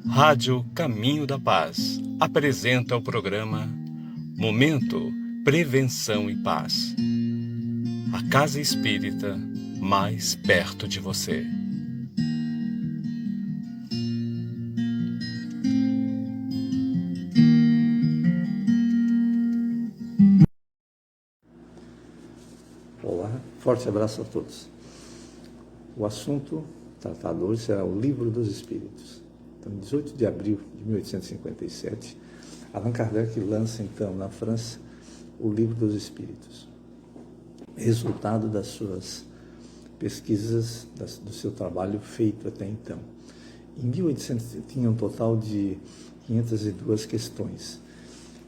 Rádio Caminho da Paz apresenta o programa Momento Prevenção e Paz. A Casa Espírita mais perto de você. Olá, forte abraço a todos. O assunto tratado hoje será o Livro dos Espíritos. Então, em 18 de abril de 1857, Allan Kardec lança, então, na França, o Livro dos Espíritos. Resultado das suas pesquisas, do seu trabalho feito até então. Em 1800, tinha um total de 502 questões.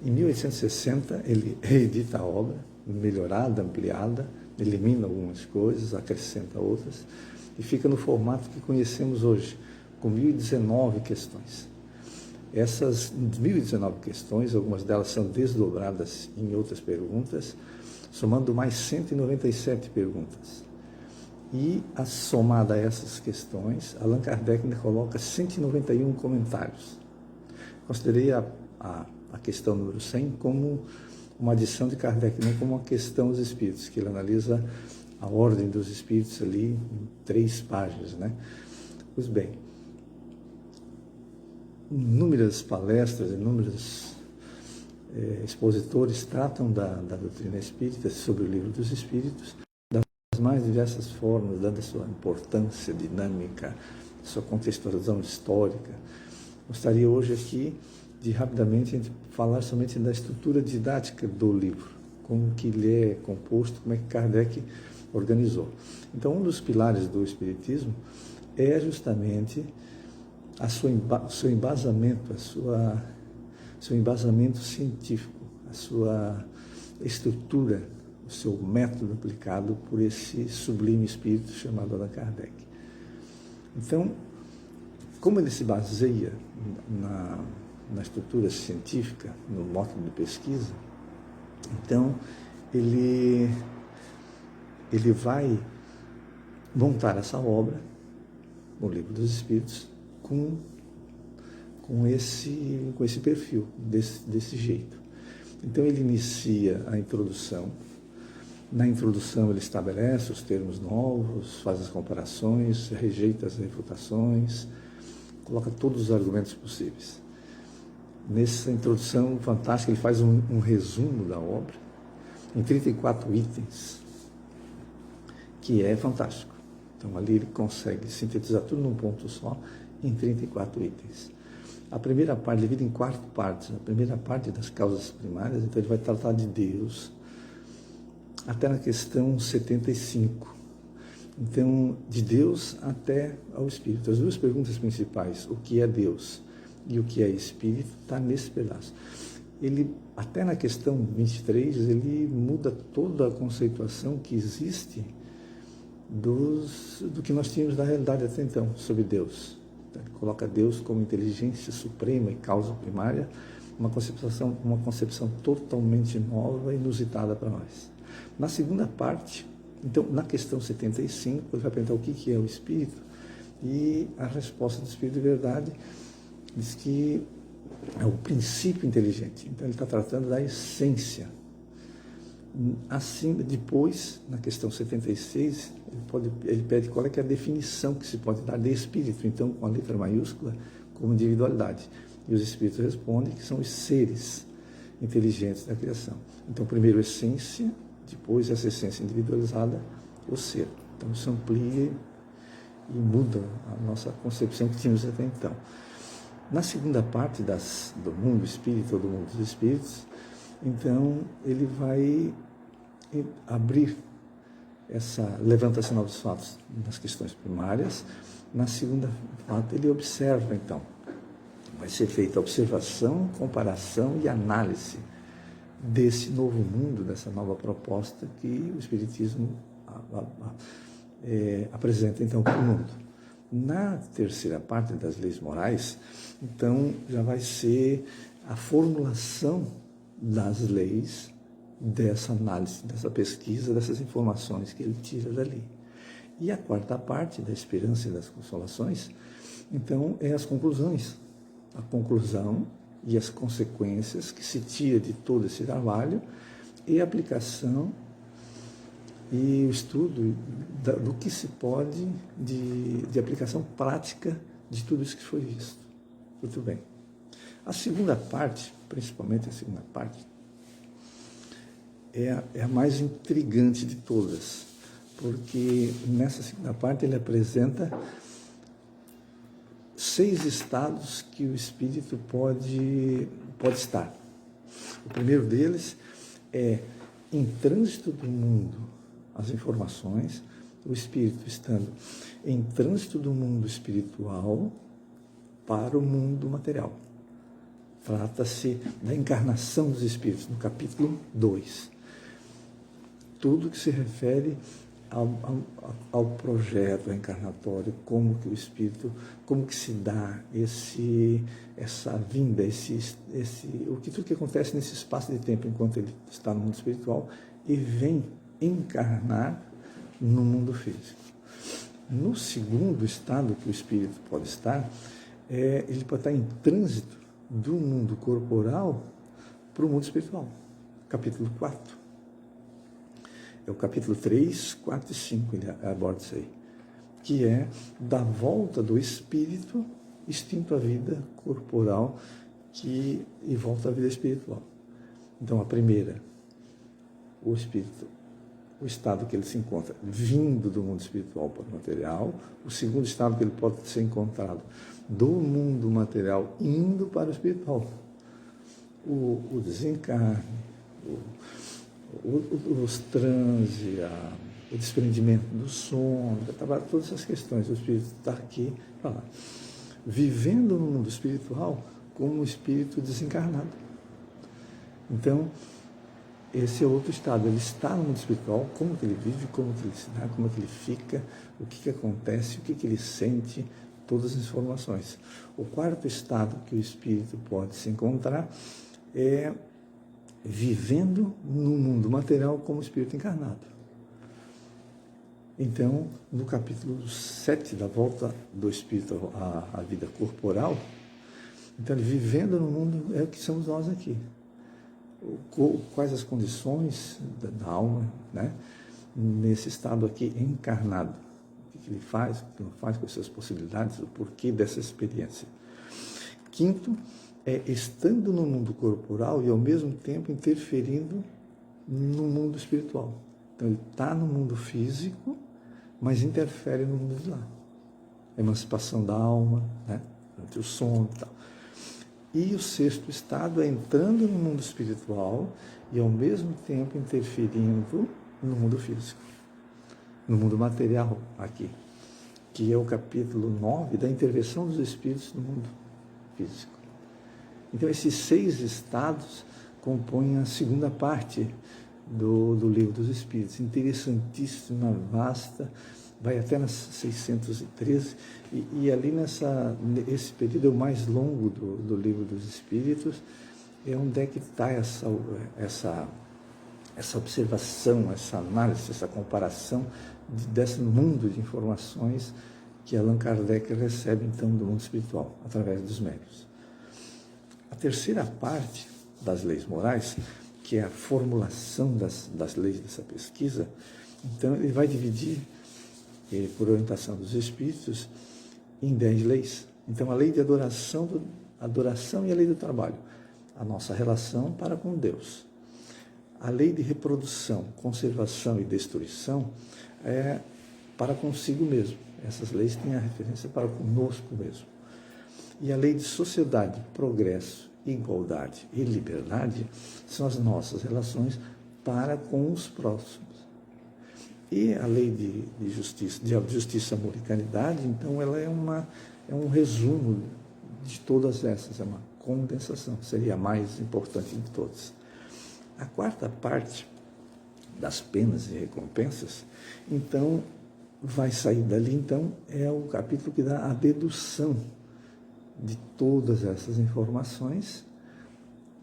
Em 1860, ele reedita a obra, melhorada, ampliada, elimina algumas coisas, acrescenta outras, e fica no formato que conhecemos hoje, com 1019 questões. Essas 1019 questões, algumas delas são desdobradas em outras perguntas, somando mais 197 perguntas. E, somada a essas questões, Allan Kardec ainda coloca 191 comentários. Considerei a questão número 100 como uma adição de Kardec, não como uma questão dos espíritos, que ele analisa a ordem dos espíritos ali em 3 páginas, né? Pois bem, inúmeras palestras, inúmeros expositores tratam da doutrina espírita sobre o Livro dos Espíritos, das mais diversas formas, dando a sua importância dinâmica, sua contextualização histórica. Gostaria hoje aqui de rapidamente falar somente da estrutura didática do livro, como que ele é composto, como é que Kardec organizou. Então, um dos pilares do Espiritismo é justamente seu embasamento, seu embasamento científico, a sua estrutura, o seu método aplicado por esse sublime espírito chamado Allan Kardec. Então, como ele se baseia na estrutura científica, no método de pesquisa, então ele vai montar essa obra, o Livro dos Espíritos, com esse perfil, desse jeito. Então ele inicia a introdução. Na introdução ele estabelece os termos novos, faz as comparações, rejeita as refutações, coloca todos os argumentos possíveis. Nessa introdução fantástica, ele faz um resumo da obra em 34 itens, que é fantástico. Então, ali ele consegue sintetizar tudo num ponto só, em 34 itens. A primeira parte, divide em 4 partes. A primeira parte das causas primárias, então ele vai tratar de Deus, até na questão 75. Então, de Deus até ao Espírito. As 2 perguntas principais, o que é Deus e o que é Espírito, está nesse pedaço. Ele, até na questão 23, ele muda toda a conceituação que existe do que nós tínhamos na realidade até então, sobre Deus. Então, ele coloca Deus como inteligência suprema e causa primária, uma concepção totalmente nova e inusitada para nós. Na segunda parte, então, na questão 75, ele vai perguntar o que é o Espírito, e a resposta do Espírito de verdade diz que é o princípio inteligente. Então, ele está tratando da essência. Assim, depois, na questão 76, ele pede qual é que é a definição que se pode dar de espírito, então, com a letra maiúscula, como individualidade. E os espíritos respondem que são os seres inteligentes da criação. Então, primeiro, essência, depois, essa essência individualizada, o ser. Então, isso amplia e muda a nossa concepção que tínhamos até então. Na segunda parte do mundo espírita, ou do mundo dos espíritos, então, ele vai abrir levanta-se novos fatos nas questões primárias. Na segunda parte, ele observa, então. Vai ser feita a observação, comparação e análise desse novo mundo, dessa nova proposta que o Espiritismo apresenta, então, para o mundo. Na terceira parte das leis morais, então, já vai ser a formulação das leis, dessa análise, dessa pesquisa, dessas informações que ele tira dali. E a quarta parte da esperança e das consolações, então, é as conclusões. A conclusão e as consequências que se tira de todo esse trabalho e a aplicação e o estudo do que se pode de aplicação prática de tudo isso que foi visto. Muito bem. A segunda parte, principalmente a segunda parte, é a mais intrigante de todas, porque nessa segunda parte ele apresenta 6 estados que o espírito pode estar. O primeiro deles é em trânsito do mundo, as informações, o espírito estando em trânsito do mundo espiritual para o mundo material. Trata-se da encarnação dos espíritos, no capítulo 2. Tudo que se refere ao projeto encarnatório, como que o espírito, como que se dá essa vinda, tudo que acontece nesse espaço de tempo enquanto ele está no mundo espiritual e vem encarnar no mundo físico. No segundo estado que o espírito pode estar, ele pode estar em trânsito do mundo corporal para o mundo espiritual. Capítulo 4. É o capítulo 3, 4 e 5, ele aborda isso aí, que é da volta do espírito extinto à vida corporal e volta à vida espiritual. Então, a primeira, o espírito, o estado que ele se encontra vindo do mundo espiritual para o material. O segundo estado que ele pode ser encontrado do mundo material indo para o espiritual. O desencarne, os transe, o desprendimento do sono, todas essas questões. O espírito está aqui, lá, vivendo no mundo espiritual como um espírito desencarnado. Então, esse é outro estado. Ele está no mundo espiritual, como que ele vive, como que ele se dá, como que ele fica, o que acontece, o que ele sente, todas as informações. O quarto estado que o espírito pode se encontrar é vivendo no mundo material como espírito encarnado. Então, no capítulo 7 da volta do espírito à vida corporal, então ele vivendo no mundo é o que somos nós aqui. Quais as condições da alma, né, nesse estado aqui encarnado. O que ele faz, o que não faz, com as suas possibilidades, o porquê dessa experiência. Quinto, estando no mundo corporal e ao mesmo tempo interferindo no mundo espiritual. Então ele está no mundo físico, mas interfere no mundo de lá. A emancipação da alma, né, durante o sono e tal. E o sexto estado é entrando no mundo espiritual e ao mesmo tempo interferindo no mundo físico, no mundo material aqui, que é o capítulo 9 da intervenção dos espíritos no mundo físico. Então, esses 6 estados compõem a segunda parte do Livro dos Espíritos. Interessantíssima, vasta, vai até nas 613, e ali esse período é o mais longo do Livro dos Espíritos, é onde é que está essa observação, essa análise, essa comparação desse mundo de informações que Allan Kardec recebe, então, do mundo espiritual, através dos médiuns. A terceira parte das leis morais, que é a formulação das leis dessa pesquisa, então ele vai dividir, por orientação dos espíritos, em 10 leis. Então, a lei de adoração e a lei do trabalho, a nossa relação para com Deus. A lei de reprodução, conservação e destruição é para consigo mesmo. Essas leis têm a referência para conosco mesmo. E a lei de sociedade, progresso, igualdade e liberdade são as nossas relações para com os próximos. E a lei de justiça, amor e caridade, então, ela é um resumo de todas essas, é uma condensação, seria a mais importante de todas. A quarta parte das penas e recompensas, então, vai sair dali, então, é o capítulo que dá a dedução de todas essas informações,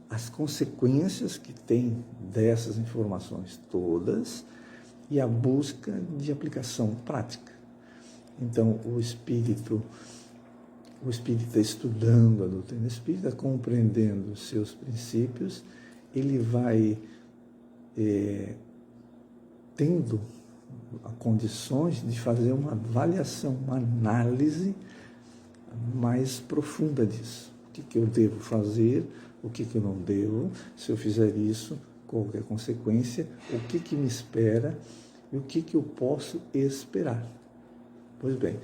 as consequências que tem dessas informações todas e a busca de aplicação prática. Então, o espírita estudando a doutrina espírita, compreendendo os seus princípios, ele vai tendo condições de fazer uma avaliação, uma análise mais profunda disso. O que eu devo fazer, o que eu não devo, se eu fizer isso, qual é a consequência, o que me espera e o que eu posso esperar. Pois bem,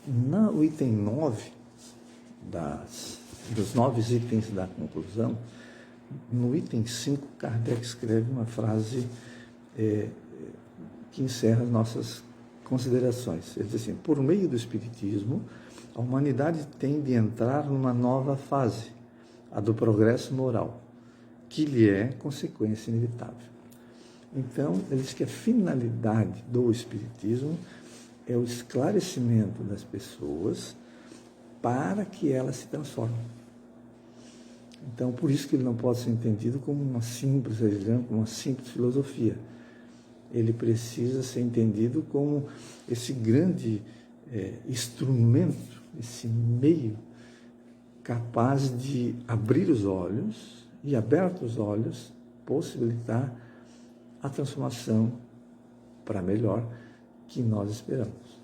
no item 9, dos 9 itens da conclusão, no item 5, Kardec escreve uma frase que encerra as nossas considerações. Ele diz assim: por meio do Espiritismo, a humanidade tem de entrar numa nova fase, a do progresso moral, que lhe é consequência inevitável. Então, ele diz que a finalidade do Espiritismo é o esclarecimento das pessoas para que elas se transformem. Então, por isso que ele não pode ser entendido como uma simples religião, como uma simples filosofia. Ele precisa ser entendido como esse grande instrumento, esse meio capaz de abrir os olhos e, abertos os olhos, possibilitar a transformação para melhor que nós esperamos.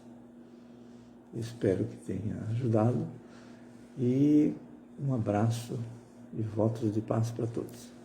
Espero que tenha ajudado e um abraço e votos de paz para todos.